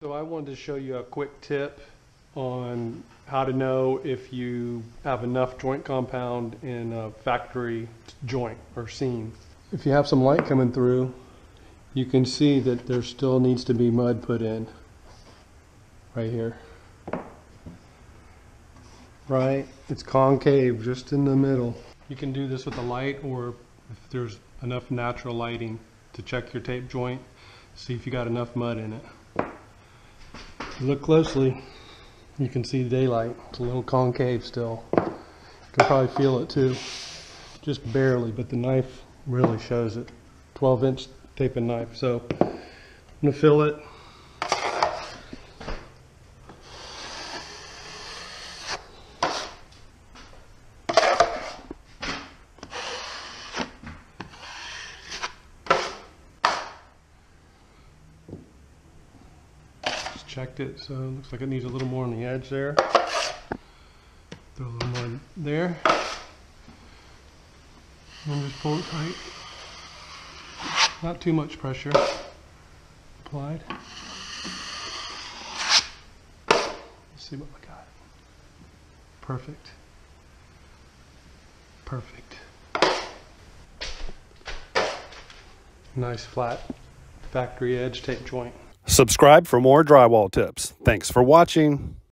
So I wanted to show you a quick tip on how to know if you have enough joint compound in a factory joint or seam. If you have some light coming through, you can see that there still needs to be mud put in right here. Right, it's concave just in the middle. You can do this with a light, or if there's enough natural lighting, to check your tape joint, see if you got enough mud in it. Look closely, you can see daylight. It's a little concave still. You can probably feel it too, just barely, but the knife really shows it. 12-inch taping knife. So I'm gonna fill it. Checked it, so it looks like it needs a little more on the edge there. Throw a little more there. And just pull it tight. Not too much pressure applied. Let's see what we got. Perfect. Perfect. Nice flat factory edge tape joint. Subscribe for more drywall tips. Thanks for watching.